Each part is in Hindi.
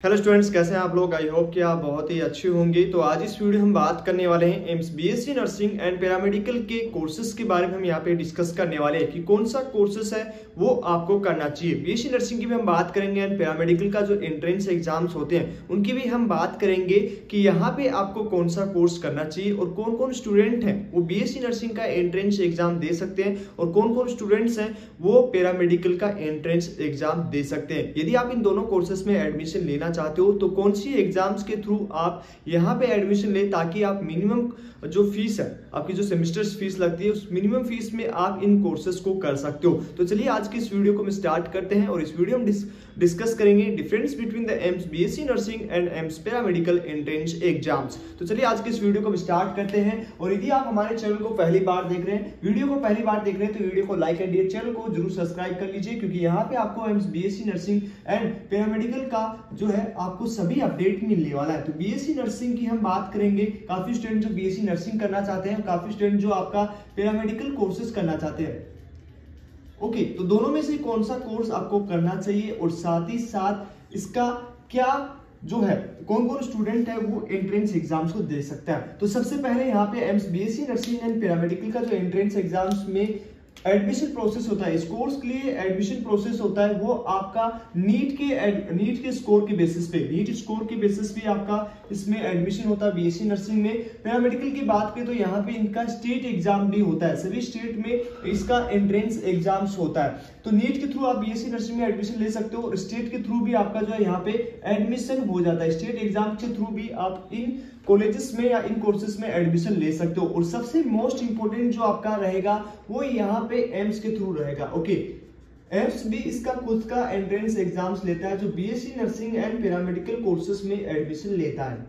हेलो स्टूडेंट्स, कैसे हैं आप लोग। आई होप कि आप बहुत ही अच्छे होंगे। तो आज इस वीडियो हम बात करने वाले हैं AIIMS BSc nursing and paramedical के कोर्सेज के बारे में हम यहाँ पे डिस्कस करने वाले हैं कि कौन सा कोर्सेज है वो आपको करना चाहिए। बीएससी नर्सिंग की भी हम बात करेंगे एंड पैरामेडिकल का जो एंट्रेंस एग्जाम्स होते हैं उनकी भी हम बात करेंगे कि यहाँ पे आपको कौन सा कोर्स करना चाहिए और कौन कौन स्टूडेंट हैं वो बीएससी नर्सिंग का एंट्रेंस एग्जाम दे सकते हैं और कौन कौन स्टूडेंट्स हैं वो पैरामेडिकल का एंट्रेंस एग्जाम दे सकते हैं। यदि आप इन दोनों कोर्सेज में एडमिशन लेना चाहते हो तो कौन सी एग्जाम्स के थ्रू आप यहाँ पे एडमिशन ले ताकि आप मिनिमम जो फीस है, आपकी जो सेमेस्टर फीस लगती है, उस मिनिमम फीस में आप इन कोर्सेज को कर सकते हो। तो चलिए आज की इस वीडियो को हम स्टार्ट करते हैं और इस वीडियो में डिस्कस करेंगे difference between the AIIMS BSc nursing and AIIMS paramedical entrance exams. तो चलिए आज की इस वीडियो को हम स्टार्ट करते हैं। और यदि आप हमारे चैनल को पहली बार देख रहे हैं, वीडियो को पहली बार देख रहे हैं, तो वीडियो को लाइक एंड चैनल को जरूर सब्सक्राइब कर लीजिए, क्योंकि यहाँ पे आपको AIIMS BSc nursing and paramedical का जो है आपको सभी अपडेट मिलने वाला है। तो बीएससी नर्सिंग की हम बात करेंगे। काफी स्टूडेंट जो बीएससी नर्सिंग करना चाहते हैं, काफी स्टूडेंट जो आपका पैरामेडिकल कोर्सेज करना चाहते हैं। ओके, तो दोनों में से कौन सा कोर्स आपको करना चाहिए और साथ ही साथ इसका क्या जो है कौन कौन स्टूडेंट है वो एंट्रेंस एग्जाम्स को दे सकता है। तो सबसे पहले यहाँ पे AIIMS BSc nursing and paramedical का जो एंट्रेंस एग्जाम्स में एडमिशन प्रोसेस होता है, इस कोर्स के लिए एडमिशन प्रोसेस होता है वो आपका नीट के स्कोर के बेसिस पे, नीट स्कोर के बेसिस पे आपका इसमें एडमिशन होता है बीएससी नर्सिंग में। पैरामेडिकल की बात करें तो यहाँ पे इनका स्टेट एग्जाम भी होता है, सभी स्टेट में इसका एंट्रेंस एग्जाम्स होता है। तो नीट के थ्रू आप बीएससी नर्सिंग में एडमिशन ले सकते हो और स्टेट के थ्रू भी आपका जो है यहाँ पे एडमिशन हो जाता है। स्टेट एग्जाम के थ्रू भी आप इन कॉलेजेस में या इन कोर्सेज में एडमिशन ले सकते हो। और सबसे मोस्ट इंपोर्टेंट जो आपका रहेगा वो यहाँ पे एम्स के थ्रू रहेगा। ओके, एम्स भी इसका खुद का एंट्रेंस एग्जाम्स लेता है जो BSc nursing and paramedical courses में एडमिशन लेता है।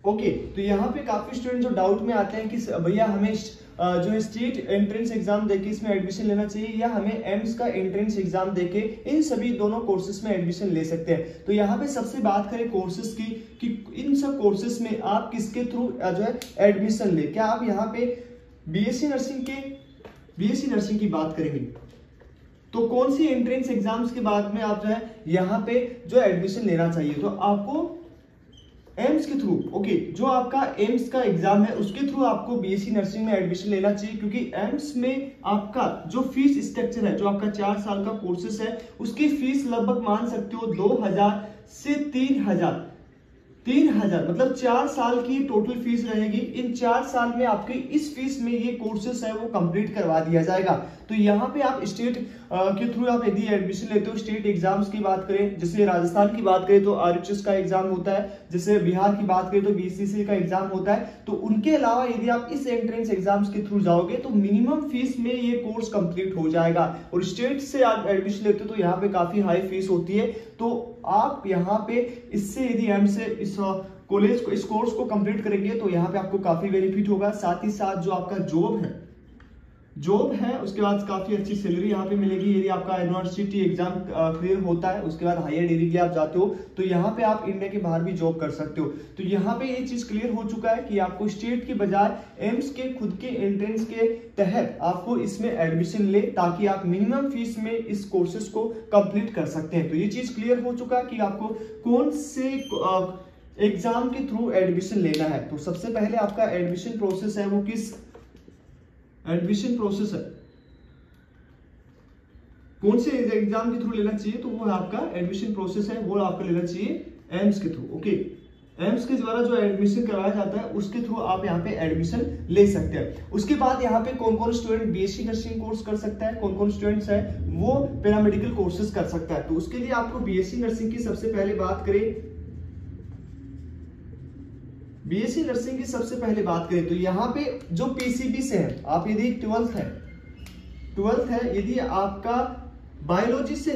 ओके, तो यहाँ पे काफी स्टूडेंट जो डाउट में आते हैं कि भैया हमें जो है स्टेट एंट्रेंस एग्जाम देके इसमें एडमिशन लेना चाहिए या हमें एम्स का एंट्रेंस एग्जाम देके इन सभी दोनों कोर्सेज में एडमिशन ले सकते हैं। तो यहाँ पे सबसे बात करें कोर्सेज की कि इन सब कोर्सेज में आप किसके थ्रू जो है एडमिशन ले। क्या आप यहाँ पे बीएससी नर्सिंग की बात करेंगे तो कौन सी एंट्रेंस एग्जाम्स के बाद में आप जो है यहाँ पे जो एडमिशन लेना चाहिए, तो आपको एम्स के थ्रू, ओके, जो आपका एम्स का एग्जाम है उसके थ्रू आपको बीएससी नर्सिंग में एडमिशन लेना चाहिए, क्योंकि एम्स में आपका जो फीस स्ट्रक्चर है, जो आपका 4 साल का कोर्सेस है, उसकी फीस लगभग मान सकते हो 2000 से 3000 मतलब 4 साल की टोटल फीस रहेगी। इन 4 साल में आपके इस फीस में ये कोर्सेस है वो कंप्लीट करवा दिया जाएगा। तो यहाँ पे आप स्टेट के थ्रू आप यदि एडमिशन लेते हो, स्टेट एग्जाम्स की बात करें, जैसे राजस्थान की बात करें तो आरएचएस का एग्जाम होता है, जैसे बिहार की बात करें तो बीसीसी का एग्जाम होता है। तो उनके अलावा यदि आप इस एंट्रेंस एग्जाम्स के थ्रू जाओगे तो मिनिमम फीस में ये कोर्स कंप्लीट हो जाएगा। और स्टेट से आप एडमिशन लेते हो तो यहाँ पे काफी हाई फीस होती है। तो आप यहाँ पे इससे यदि एम्स से इस कॉलेज को, इस कोर्स को कंप्लीट करेंगे तो यहाँ पे आपको काफी बेनिफिट होगा। साथ ही साथ जो आपका जॉब है उसके बाद काफी अच्छी सैलरी यहाँ पे मिलेगी। यदि आपका यूनिवर्सिटी एग्जाम क्लियर होता है उसके बाद हायर डिग्री के लिए आप जाते हो तो यहाँ पे आप इंडिया के बाहर भी जॉब कर सकते हो। तो यहाँ पे ये चीज क्लियर हो चुका है कि आपको स्टेट के बजाय एम्स के खुद के एंट्रेंस के तहत आपको इसमें एडमिशन ले ताकि आप मिनिमम फीस में इस कोर्सेज को कंप्लीट कर सकते हैं। तो ये चीज क्लियर हो चुका है कि आपको कौन से एग्जाम के थ्रू एडमिशन लेना है। तो सबसे पहले आपका एडमिशन प्रोसेस है वो किस एडमिशन प्रोसेस है, कौन से एग्जाम के थ्रू लेना चाहिए, तो वो आपका एडमिशन प्रोसेस है वो आपको लेना चाहिए एम्स के थ्रू। ओके, एम्स के द्वारा जो एडमिशन करवाया जाता है उसके थ्रू आप यहाँ पे एडमिशन ले सकते हैं। उसके बाद यहाँ पे कौन कौन स्टूडेंट बीएससी नर्सिंग कोर्स कर सकता है, कौन कौन स्टूडेंट्स है वो पैरामेडिकल कोर्सेज कर सकता है। तो उसके लिए आपको बीएससी नर्सिंग की सबसे पहले बात करें, बीएससी नर्सिंग की सबसे पहले बात करें तो यहाँ पे जो पीसीबी से है, आप यदि 12th है, यदि आपका बायोलॉजी से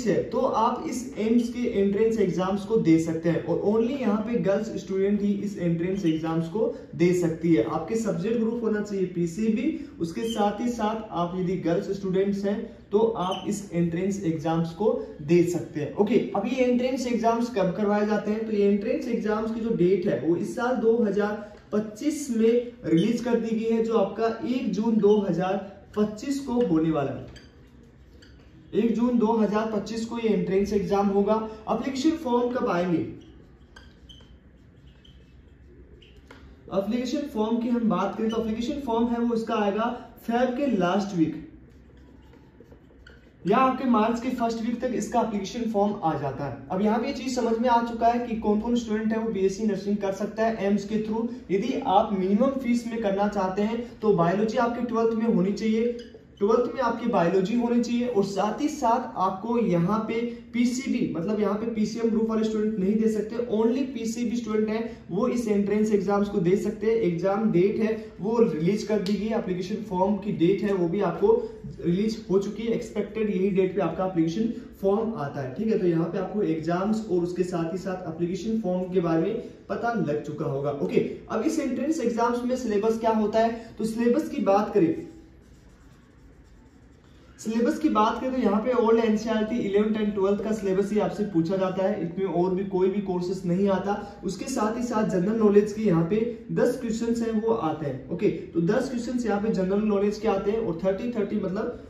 है तो आप इस एम्स के एंट्रेंस एग्जाम्स को दे सकते हैं। और ओनली यहाँ पे गर्ल्स स्टूडेंट ही इस एंट्रेंस एग्जाम्स को दे सकती है। आपके सब्जेक्ट ग्रुप होना चाहिए पीसीबी, उसके साथ ही साथ आप यदि गर्ल्स स्टूडेंट्स हैं तो आप इस एंट्रेंस एग्जाम्स को दे सकते हैं। ओके, अब ये एंट्रेंस एग्जाम्स कब करवाए जाते हैं, तो ये एंट्रेंस एग्जाम्स की जो डेट है वो इस साल 2025 में रिलीज कर दी गई है, जो आपका 1 जून 2025 को होने वाला है। 1 जून 2025 को ये एंट्रेंस एग्जाम होगा। एप्लीकेशन फॉर्म कब आएंगे? एप्लीकेशन फॉर्म की हम बात करें तो एप्लीकेशन फॉर्म है वो इसका आएगा फेब के लास्ट वीक या आपके मार्च के फर्स्ट वीक तक इसका एप्लीकेशन फॉर्म आ जाता है। अब यहाँ पे ये चीज समझ में आ चुका है कि कौन कौन स्टूडेंट है वो बीएससी नर्सिंग कर सकता है एम्स के थ्रू। यदि आप मिनिमम फीस में करना चाहते हैं तो बायोलॉजी आपके 12th में होनी चाहिए, 12th में आपकी बायोलॉजी होनी चाहिए और साथ ही साथ आपको यहाँ पे पीसीबी मतलब यहाँ पे पीसीएम ग्रुप वाले स्टूडेंट नहीं दे सकते, ओनली पीसीबी स्टूडेंट हैं वो इस एंट्रेंस एग्जाम्स को दे सकते हैं। एग्जाम डेट है वो रिलीज कर दी गई, एप्लीकेशन फॉर्म की डेट है वो भी आपको रिलीज हो चुकी है, एक्सपेक्टेड यही डेट पे आपका एप्लीकेशन फॉर्म आता है। ठीक है, तो यहाँ पे आपको एग्जाम्स और उसके साथ ही साथ एप्लीकेशन फॉर्म के बारे में पता लग चुका होगा। ओके, अब इस एंट्रेंस एग्जाम्स में सिलेबस क्या होता है, तो सिलेबस की बात करें तो यहाँ पे old NCERT 11th and 12th का सिलेबस ही आपसे पूछा जाता है, इसमें और भी कोई भी कोर्सेस नहीं आता। उसके साथ ही साथ जनरल नॉलेज की यहाँ पे 10 क्वेश्चंस हैं वो आते हैं। ओके, तो 10 क्वेश्चंस यहाँ पे जनरल नॉलेज के आते हैं और 30 मतलब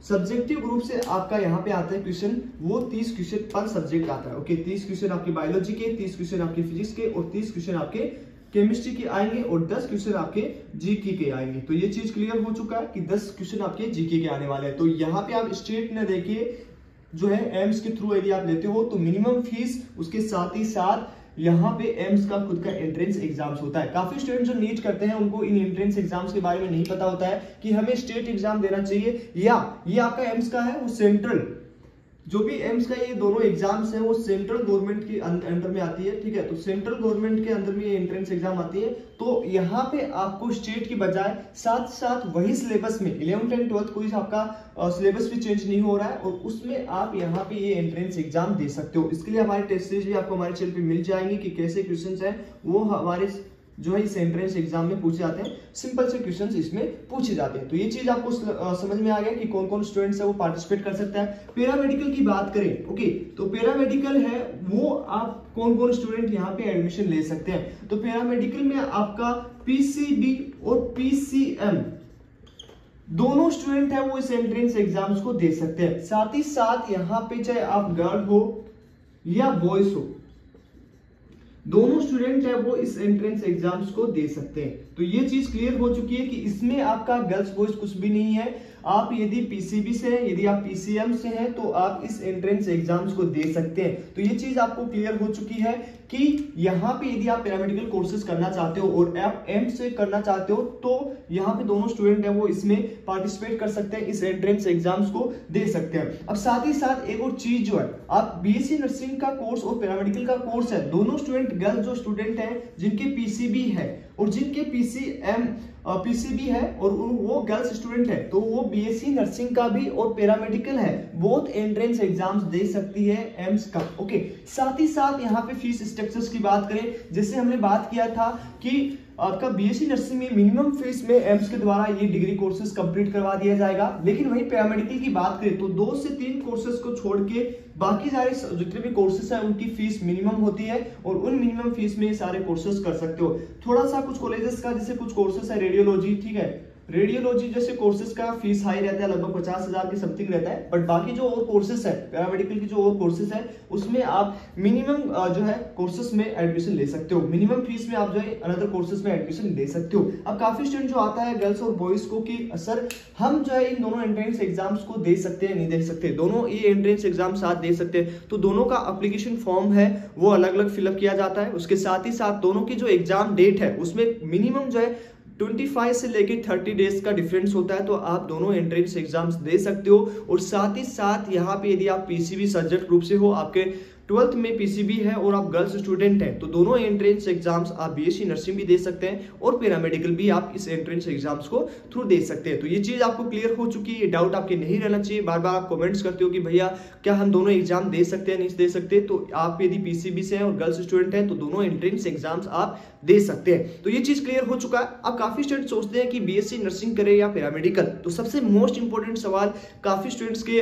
सब्जेक्टिव ग्रुप से आपका यहाँ पे आता है क्वेश्चन, वो 30 क्वेश्चन पर सब्जेक्ट आता है। ओके, 30 क्वेश्चन आपके बायोलॉजी के, 30 क्वेश्चन आपके फिजिक्स के और 30 क्वेश्चन आपके केमिस्ट्री के आएंगे और 10 क्वेश्चन आपके जीके के आएंगे। तो ये चीज क्लियर हो चुका है कि 10 क्वेश्चन आपके जीके के आने वाले हैं। तो यहाँ पे आप स्टेट में देखिए जो है एम्स के थ्रू यदि आप लेते हो तो मिनिमम फीस, उसके साथ ही साथ यहाँ पे एम्स का खुद का एंट्रेंस एग्जाम्स होता है। काफी स्टूडेंट जो नीट करते हैं उनको इन एंट्रेंस एग्जाम्स के बारे में नहीं पता होता है कि हमें स्टेट एग्जाम देना चाहिए या ये आपका एम्स का है वो सेंट्रल, जो भी एम्स का ये दोनों एग्जाम्स हैं वो सेंट्रल गवर्नमेंट के अंडर में आती है। ठीक है, तो सेंट्रल गवर्नमेंट के अंदर में ये एंट्रेंस एग्जाम आती है। तो यहाँ पे आपको स्टेट की बजाय साथ साथ वही सिलेबस में 11th एंड 12th कोई आपका सिलेबस भी चेंज नहीं हो रहा है और उसमें आप यहाँ पे ये एंट्रेंस एग्जाम दे सकते हो। इसके लिए हमारे टेस्ट सीरीज भी आपको हमारे चैनल पे मिल जाएंगे कि कैसे क्वेश्चन है वो हमारे जो है इस एंट्रेंस एग्जाम में पूछे जाते हैं, सिंपल से क्वेश्चंस इसमें पूछे जाते हैं। तो ये चीज आपको समझ में आ गया कि कौन कौन स्टूडेंट्स है वो पार्टिसिपेट कर सकता है। पैरामेडिकल की बात करें, ओके, तो पैरामेडिकल है वो आप कौन कौन स्टूडेंट यहाँ पे एडमिशन ले सकते हैं। तो पैरामेडिकल में आपका पीसीबी और पीसीएम दोनों स्टूडेंट है वो इस एंट्रेंस एग्जाम्स को दे सकते हैं। साथ ही साथ यहाँ पे चाहे आप गर्ल हो या बॉयज हो, दोनों स्टूडेंट है वो इस एंट्रेंस एग्जाम्स को दे सकते हैं। तो ये चीज क्लियर हो चुकी है कि इसमें आपका गर्ल्स बॉयज कुछ भी नहीं है। आप यदि पीसीबी से हैं, यदि आप पीसीएम से हैं तो आप इस एंट्रेंस एग्जाम्स को दे सकते हैं। तो ये चीज आपको क्लियर हो चुकी है कि यहाँ पे यदि आप पैरामेडिकल कोर्सेज करना चाहते हो और आप एम से करना चाहते हो तो यहाँ पे दोनों स्टूडेंट है वो इसमें पार्टिसिपेट कर सकते हैं, इस एंट्रेंस एग्जाम्स को दे सकते हैं। अब साथ ही साथ एक और चीज जो है, आप बीएससी नर्सिंग का कोर्स और पैरामेडिकल का कोर्स है, दोनों स्टूडेंट गर्ल्स जो स्टूडेंट हैं जिनके पीसीबी है और जिनके पीसीबी है और वो गर्ल्स स्टूडेंट है तो वो बीएससी नर्सिंग का भी और पैरामेडिकल है, बोथ एंट्रेंस एग्जाम्स दे सकती है एम्स का। ओके, साथ ही साथ यहाँ पे फीस स्ट्रक्चर्स की बात करें, जैसे हमने बात किया था कि आपका बीएससी नर्सिंग में मिनिमम फीस में एम्स के द्वारा ये डिग्री कोर्सेज कंप्लीट करवा दिया जाएगा। लेकिन वहीं पैरामेडिकल की बात करें तो 2 से 3 कोर्सेज को छोड़ के बाकी सारे जितने भी कोर्सेज हैं उनकी फीस मिनिमम होती है और उन मिनिमम फीस में ये सारे कोर्सेज कर सकते हो। थोड़ा सा कुछ कॉलेजेस का जैसे कुछ कोर्सेज है रेडियोलॉजी, ठीक है, रेडियोलॉजी जैसे कोर्सेज का फीस हाई रहता है, लगभग 50,000 के समथिंग रहता है। बट बाकी जो और कोर्सेज है पैरामेडिकल की जो और कोर्सेज है उसमें आप मिनिमम जो है कोर्सेज में एडमिशन ले सकते हो, मिनिमम फीस में आप जो है अनदर कोर्सेज में एडमिशन ले सकते हो। अब काफी स्टूडेंट जो आता है गर्ल्स और बॉयज को कि सर हम जो है इन दोनों एंट्रेंस एग्जाम्स को दे सकते हैं नहीं दे सकते, दोनों ये एंट्रेंस एग्जाम साथ दे सकते हैं। तो दोनों का एप्लीकेशन फॉर्म है वो अलग अलग फिलअप किया जाता है। उसके साथ ही साथ दोनों की जो एग्जाम डेट है उसमें मिनिमम जो है 25 से लेके 30 डेज का डिफरेंस होता है। तो आप दोनों एंट्रेंस एग्जाम्स दे सकते हो। और साथ ही साथ यहाँ पे यदि आप पीसीबी सब्जेक्ट ग्रुप से हो, आपके 12th में पीसीबी है और आप गर्ल्स स्टूडेंट हैं तो दोनों एंट्रेंस एग्जाम्स आप बीएससी नर्सिंग भी दे सकते हैं और पैरामेडिकल भी आप इस एंट्रेंस एग्जाम्स को थ्रू दे सकते हैं। तो ये चीज आपको क्लियर हो चुकी है, डाउट आपके नहीं रहना चाहिए। बार बार आप कमेंट्स करते हो कि भैया क्या हम दोनों एग्जाम दे सकते हैं नहीं दे सकते, तो आप यदि पीसीबी से हैं और गर्ल्स स्टूडेंट हैं तो दोनों एंट्रेंस एग्जाम्स आप दे सकते हैं। तो ये चीज क्लियर हो चुका है। अब काफी स्टूडेंट सोचते हैं कि बीएससी नर्सिंग करें या पैरामेडिकल, तो सबसे मोस्ट इंपोर्टेंट सवाल काफी स्टूडेंट्स के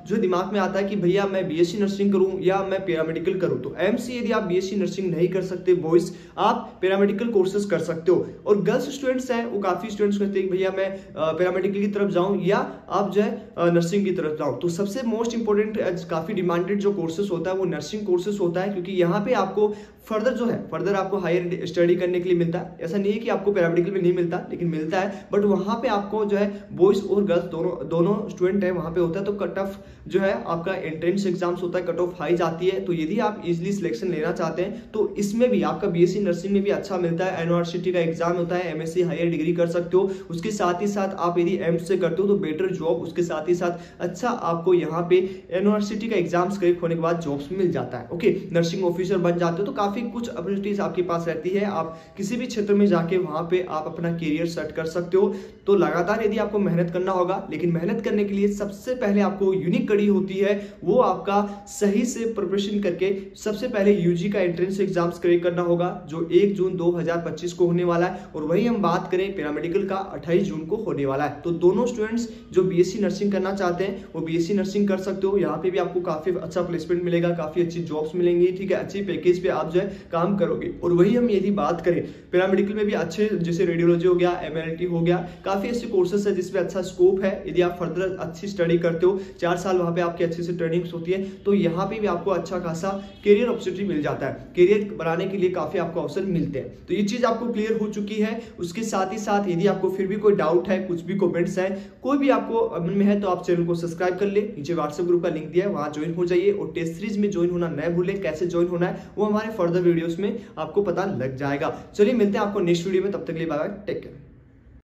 जो दिमाग में आता है कि भैया मैं बीएससी नर्सिंग करूं या मैं पैरामेडिकल करूं। तो एमसी यदि आप बीएससी नर्सिंग नहीं कर सकते बॉयज, आप पैरामेडिकल कोर्सेज कर सकते हो। और गर्ल्स स्टूडेंट्स हैं, वो काफी स्टूडेंट्स कहते हैं भैया मैं पैरामेडिकल की तरफ जाऊं या आप जो है नर्सिंग की तरफ जाओ। तो सबसे मोस्ट इंपॉर्टेंट काफी डिमांडेड जो कोर्सेज होता है वो नर्सिंग कोर्सेज होता है, क्योंकि यहाँ पे आपको फर्दर आपको हायर स्टडी करने के लिए मिलता है। ऐसा नहीं है कि आपको पैरामेडिकल में नहीं मिलता, लेकिन मिलता है, बट वहां पे आपको जो है बॉयज और गर्ल्स दोनों स्टूडेंट है वहां पे होता है। तो कट ऑफ जो है आपका एंट्रेंस एग्जाम्स होता है, कट ऑफ हाई जाती है। तो यदि आप इजिली सिलेक्शन लेना चाहते हैं तो इसमें भी आपका बीएससी नर्सिंग में भी अच्छा मिलता है। यूनिवर्सिटी का एग्जाम होता है, एमएससी हायर डिग्री कर सकते हो। उसके साथ ही साथ आप यदि एम्स से करते हो तो बेटर जॉब, उसके साथ ही साथ अच्छा आपको यहाँ पे यूनिवर्सिटी का एग्जाम्स क्लियर होने के बाद जॉब्स मिल जाता है। ओके, नर्सिंग ऑफिसर बन जाते हो तो काफी कुछ अपॉर्चुनिटीज आपके पास रहती है। आप किसी भी क्षेत्र में जाके वहां पे आप अपना करियर सेट कर सकते हो। तो लगातार यदि आपको मेहनत करना होगा, लेकिन मेहनत करने के लिए सबसे पहले आपको यूनिक कड़ी होती है, वो आपका सही से प्रिपरेशन करके सबसे पहले यूजी का एंट्रेंस एग्जाम्स क्लियर करना होगा, जो 1 जून 2025 को होने वाला है। और वही हम बात करें पैरामेडिकल का 28 जून को होने वाला है। तो दोनों स्टूडेंट्स जो बीएससी नर्सिंग करना चाहते हैं वो बीएससी नर्सिंग कर सकते हो। यहाँ पे भी आपको काफी अच्छा प्लेसमेंट मिलेगा, काफी अच्छी जॉब्स मिलेंगी, ठीक है, अच्छी पैकेज पे आप जो है काम करोगे। और वही हम यदि बात करें पैरामेडिकल में भी अच्छे जैसे रेडियोलॉजी हो गया, एमएलटी हो गया, काफी ऐसे कोर्सेस है जिसमें अच्छा स्कोप है। यदि आप फर्दर अच्छी स्टडी करते हो, 4 साल वहां पे आपकी अच्छी से ट्रेनिंग्स होती है, तो यहाँ पे भी आपको अच्छा खासा करियर अपॉर्चुनिटी मिल जाता है। करियर बनाने के लिए काफी आपको अवसर मिलते हैं। तो ये चीज आपको क्लियर हो चुकी है। उसके साथ ही साथ यदि आपको फिर भी कोई डाउट है, कुछ भी कमेंट्स है, कोई भी आपको मन में है, तो आप चैनल को सब्सक्राइब कर ले। नीचे व्हाट्सएप ग्रुप का लिंक दिया है, वहां ज्वाइन हो जाइए। और टेस्ट सीरीज में ज्वाइन होना न भूलें। कैसे ज्वाइन होना है वो हमारे फर्दर वीडियोस में आपको पता लग जाएगा। चलिए मिलते हैं आपको नेक्स्ट वीडियो में, तब तक के लिए बाय बाय, टेक केयर।